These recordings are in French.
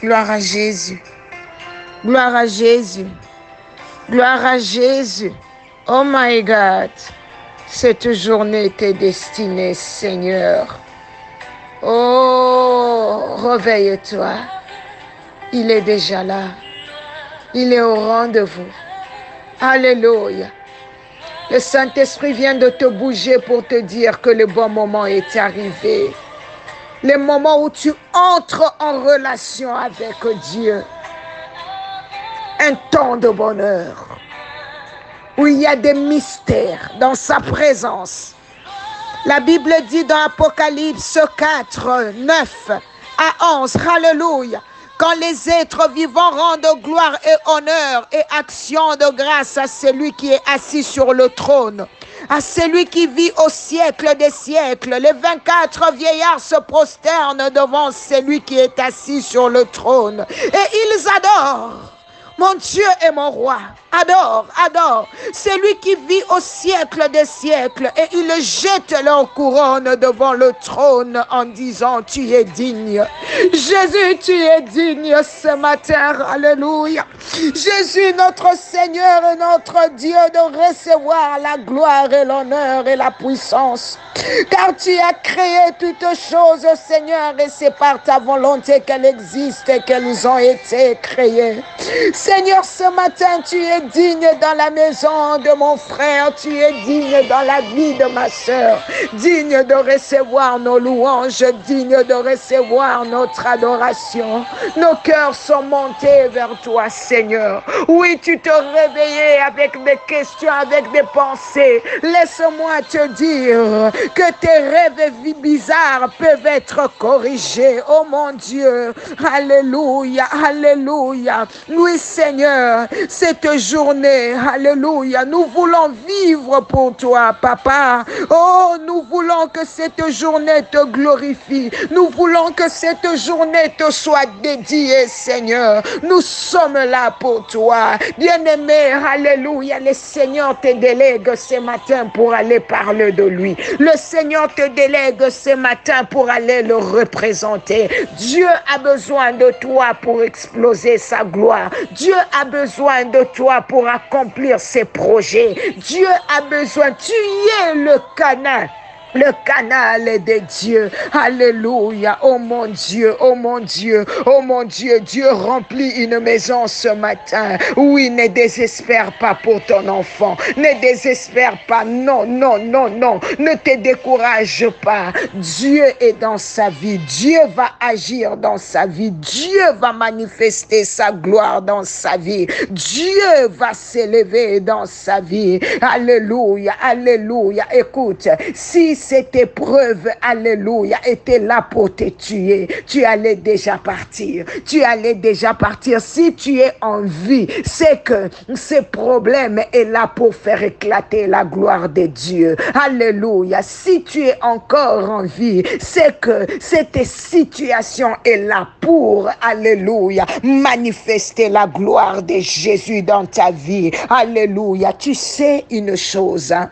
Gloire à Jésus. Gloire à Jésus. Gloire à Jésus. Oh my God. Cette journée était destinée, Seigneur. Oh, réveille-toi. Il est déjà là. Il est au rendez-vous. Alléluia. Le Saint-Esprit vient de te bouger pour te dire que le bon moment est arrivé. Le moment où tu entres en relation avec Dieu. Un temps de bonheur. Où il y a des mystères dans sa présence. La Bible dit dans Apocalypse 4, 9 à 11, Alléluia. Quand les êtres vivants rendent gloire et honneur et action de grâce à celui qui est assis sur le trône, à celui qui vit au siècle des siècles, les 24 vieillards se prosternent devant celui qui est assis sur le trône et ils adorent. Mon Dieu et mon roi, adore, adore. C'est lui qui vit au siècle des siècles et il jette leur couronne devant le trône en disant, tu es digne. Jésus, tu es digne ce matin, alléluia. Jésus, notre Seigneur et notre Dieu, de recevoir la gloire et l'honneur et la puissance. Car tu as créé toutes choses, Seigneur, et c'est par ta volonté qu'elles existent et qu'elles ont été créées. Seigneur, ce matin, tu es digne dans la maison de mon frère, tu es digne dans la vie de ma soeur, digne de recevoir nos louanges, digne de recevoir notre adoration. Nos cœurs sont montés vers toi, Seigneur. Oui, tu te réveillais avec des questions, avec des pensées. Laisse-moi te dire que tes rêves bizarres peuvent être corrigés. Oh mon Dieu, alléluia, alléluia. Oui, Seigneur, cette journée, alléluia, nous voulons vivre pour toi, Papa. Oh, nous voulons que cette journée te glorifie. Nous voulons que cette journée te soit dédiée, Seigneur. Nous sommes là pour toi. Bien-aimé, alléluia, le Seigneur te délègue ce matin pour aller parler de lui. Le Seigneur te délègue ce matin pour aller le représenter. Dieu a besoin de toi pour exploser sa gloire. Dieu a besoin de toi pour accomplir ses projets. Dieu a besoin, tu es le canal. Le canal de Dieu. Alléluia. Oh mon Dieu, oh mon Dieu, oh mon Dieu. Dieu remplit une maison ce matin. Oui, ne désespère pas pour ton enfant. Ne désespère pas. Non, non, non, non. Ne te décourage pas. Dieu est dans sa vie. Dieu va agir dans sa vie. Dieu va manifester sa gloire dans sa vie. Dieu va s'élever dans sa vie. Alléluia, alléluia. Écoute, si cette épreuve, alléluia, était là pour te tuer, tu allais déjà partir. Tu allais déjà partir. Si tu es en vie, c'est que ce problème est là pour faire éclater la gloire de Dieu. Alléluia. Si tu es encore en vie, c'est que cette situation est là pour, alléluia, manifester la gloire de Jésus dans ta vie. Alléluia. Tu sais une chose, hein?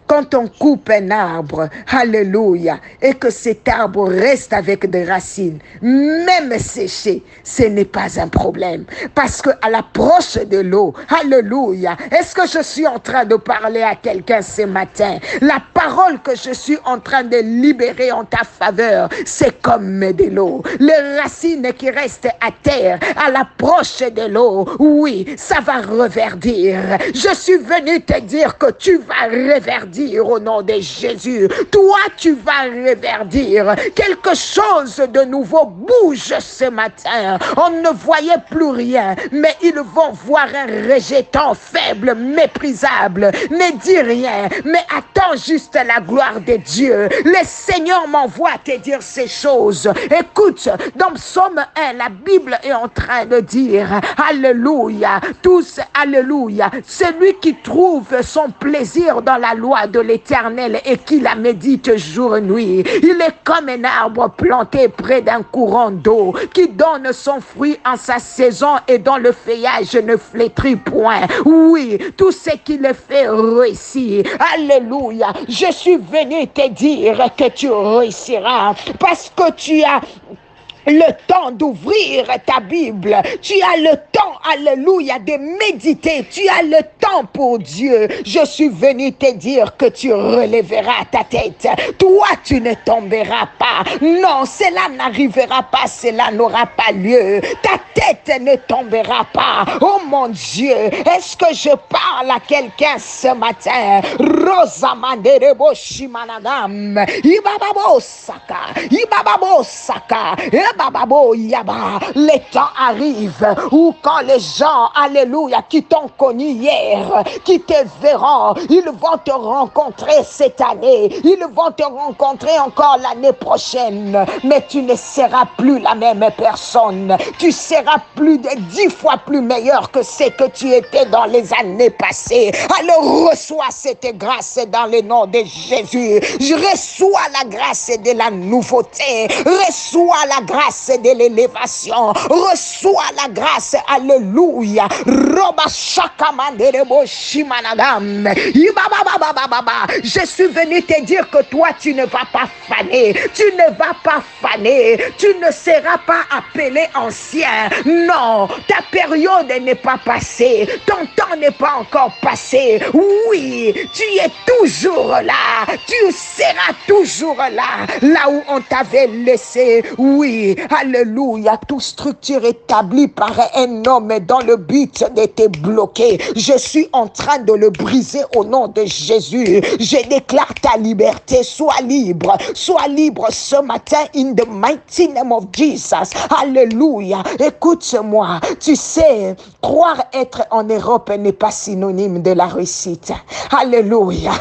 Quand on coupe un arbre, alléluia, et que cet arbre reste avec des racines, même séché, ce n'est pas un problème. Parce qu'à l'approche de l'eau, alléluia, est-ce que je suis en train de parler à quelqu'un ce matin? La parole que je suis en train de libérer en ta faveur, c'est comme de l'eau. Les racines qui restent à terre, à l'approche de l'eau, oui, ça va reverdir. Je suis venu te dire que tu vas reverdir au nom de Jésus. Toi, tu vas reverdir. Quelque chose de nouveau bouge ce matin. On ne voyait plus rien, mais ils vont voir un rejetant faible, méprisable. Ne dis rien, mais attends juste la gloire de Dieu. Le Seigneur m'envoie te dire ces choses. Écoute, dans Psaume 1, la Bible est en train de dire, alléluia, tous, alléluia, celui qui trouve son plaisir dans la loi de l'Éternel et qui la médite jour et nuit. Il est comme un arbre planté près d'un courant d'eau qui donne son fruit en sa saison et dont le feuillage ne flétrit point. Oui, tout ce qu'il fait réussit. Alléluia. Je suis venu te dire que tu réussiras parce que tu as le temps d'ouvrir ta Bible. Tu as le temps, alléluia, de méditer. Tu as le temps pour Dieu. Je suis venu te dire que tu relèveras ta tête. Toi, tu ne tomberas pas. Non, cela n'arrivera pas. Cela n'aura pas lieu. Ta tête ne tombera pas. Oh mon Dieu, est-ce que je parle à quelqu'un ce matin? Rosamanderebo Shimanagam. Ibababo Saka. Ibababo Saka. Bababo Yaba, le temps arrive où quand les gens, alléluia, qui t'ont connu hier, qui te verront, ils vont te rencontrer cette année, ils vont te rencontrer encore l'année prochaine, mais tu ne seras plus la même personne, tu seras plus de 10 fois plus meilleur que ce que tu étais dans les années passées. Alors reçois cette grâce dans le nom de Jésus. Je reçois la grâce de la nouveauté, reçois la grâce de l'élévation, reçois la grâce, alléluia. Roba shakamanderebo shimanagam. Je suis venu te dire que toi tu ne vas pas faner, tu ne vas pas faner, tu ne seras pas appelé ancien. Non, ta période n'est pas passée, ton temps n'est pas encore passé. Oui, tu es toujours là, tu seras toujours là, là où on t'avait laissé. Oui, alléluia, toute structure établie par un homme dans le but de te bloquer, je suis en train de le briser au nom de Jésus. Je déclare ta liberté, sois libre ce matin in the mighty name of Jesus. Alléluia, écoute-moi, tu sais, croire être en Europe n'est pas synonyme de la réussite. Alléluia.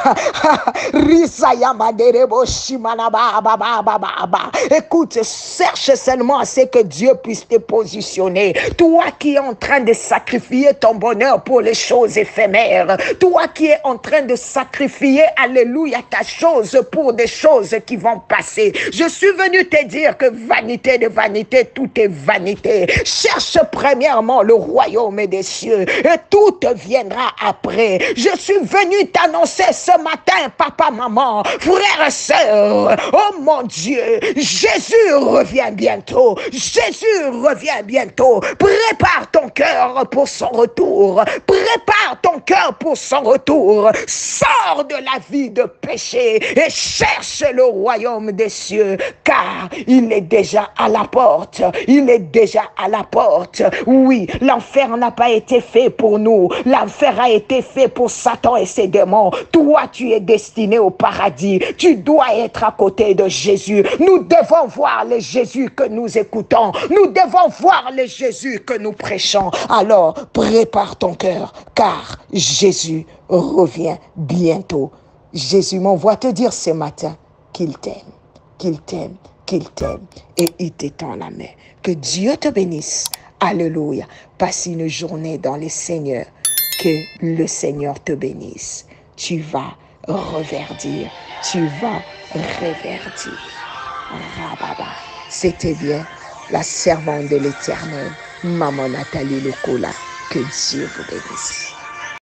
Écoute, cherche seulement à ce que Dieu puisse te positionner. Toi qui es en train de sacrifier ton bonheur pour les choses éphémères. Toi qui es en train de sacrifier, alléluia, ta chose pour des choses qui vont passer. Je suis venu te dire que vanité de vanité, tout est vanité. Cherche premièrement le royaume des cieux et tout te viendra après. Je suis venu t'annoncer ce matin, papa, maman, frères et sœurs. Oh mon Dieu, Jésus revient bientôt. Jésus revient bientôt. Prépare ton cœur pour son retour. Prépare ton cœur pour son retour. Sors de la vie de péché et cherche le royaume des cieux, car il est déjà à la porte. Il est déjà à la porte. Oui, l'enfer n'a pas été fait pour nous. L'enfer a été fait pour Satan et ses démons. Toi, tu es destiné au paradis. Tu dois être à côté de Jésus. Nous devons voir le Jésus que nous écoutons. Nous devons voir le Jésus que nous prêchons. Alors, prépare ton cœur, car Jésus revient bientôt. Jésus m'envoie te dire ce matin qu'il t'aime, qu'il t'aime, qu'il t'aime, et il t'étend la main. Que Dieu te bénisse. Alléluia. Passe une journée dans le Seigneur. Que le Seigneur te bénisse. Tu vas reverdir. Tu vas reverdir. Rababa. C'était bien la servante de l'Éternel, Maman Nathalie Lokola. Que Dieu vous bénisse.